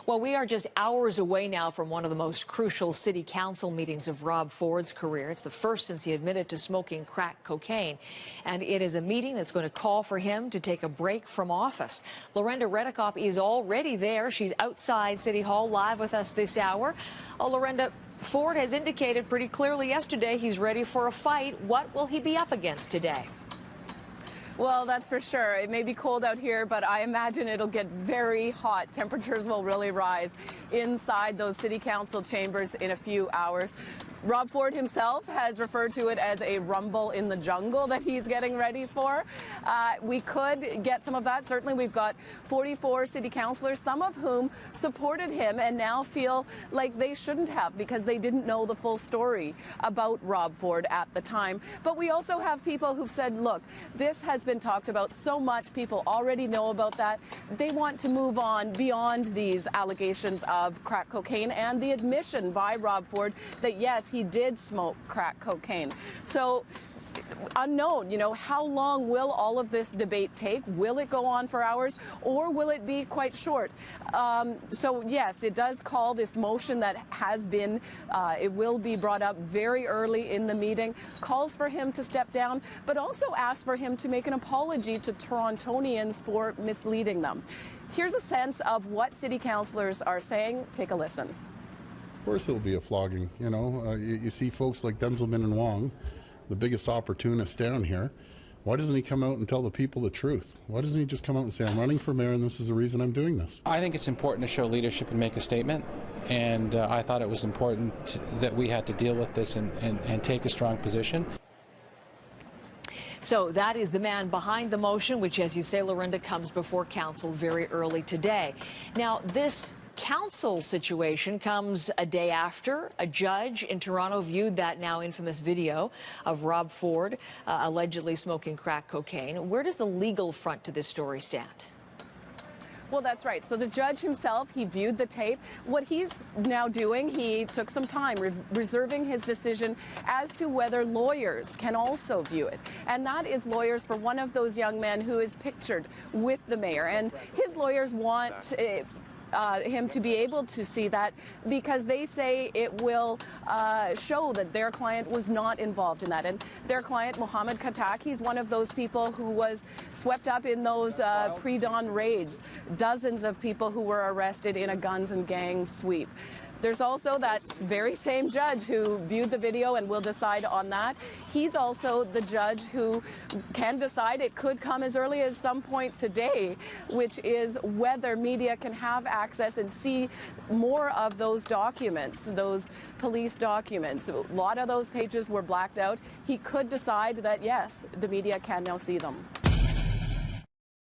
Well, we are just hours away now from one of the most crucial city council meetings of Rob Ford's career. It's the first since he admitted to smoking crack cocaine. And it is a meeting that's going to call for him to take a break from office. Lorenda Redekop is already there. She's outside City Hall live with us this hour. Lorenda, Ford has indicated pretty clearly yesterday he's ready for a fight. What will he be up against today? Well, that's for sure. It may be cold out here, but I imagine it'll get very hot. Temperatures will really rise inside those city council chambers in a few hours. Rob Ford himself has referred to it as a rumble in the jungle that he's getting ready for. We could get some of that. Certainly, we've got 44 city councillors, some of whom supported him and now feel like they shouldn't have because they didn't know the full story about Rob Ford at the time. But we also have people who've said, look, this has been talked about so much. People already know about that. They want to move on beyond these allegations of crack cocaine and the admission by Rob Ford that, yes, he did smoke crack cocaine. So unknown, how long will all of this debate take? Will it go on for hours or will it be quite short? So yes, it does call this motion that has been, it will be brought up very early in the meeting, calls for him to step down, but also asks for him to make an apology to Torontonians for misleading them. Here's a sense of what city councillors are saying. Take a listen. Of course it'll be a flogging, you see folks like Denzelman and Wong, the biggest opportunists down here. Why doesn't he come out and tell the people the truth? Why doesn't he just come out and say, I'm running for mayor and this is the reason I'm doing this? I think it's important to show leadership and make a statement, and I thought it was important that we had to deal with this and take a strong position. So that is the man behind the motion, which, as you say, Lorenda, comes before council very early today. Now, this council situation comes a day after a judge in Toronto viewed that now infamous video of Rob Ford allegedly smoking crack cocaine. Where does the legal front to this story stand? Well, that's right. So the judge himself, he viewed the tape. What he's now doing, he took some time reserving his decision as to whether lawyers can also view it. And that is lawyers for one of those young men who is pictured with the mayor. And his lawyers want him to be able to see that because they say it will show that their client was not involved in that. And their client, Mohammed Khattak, he's one of those people who was swept up in those pre-dawn raids. Dozens of people who were arrested in a guns and gangs sweep. There's also that very same judge who viewed the video and will decide on that. He's also the judge who can decide, it could come as early as some point today, which is whether media can have access and see more of those documents, those police documents. A lot of those pages were blacked out. He could decide that, yes, the media can now see them.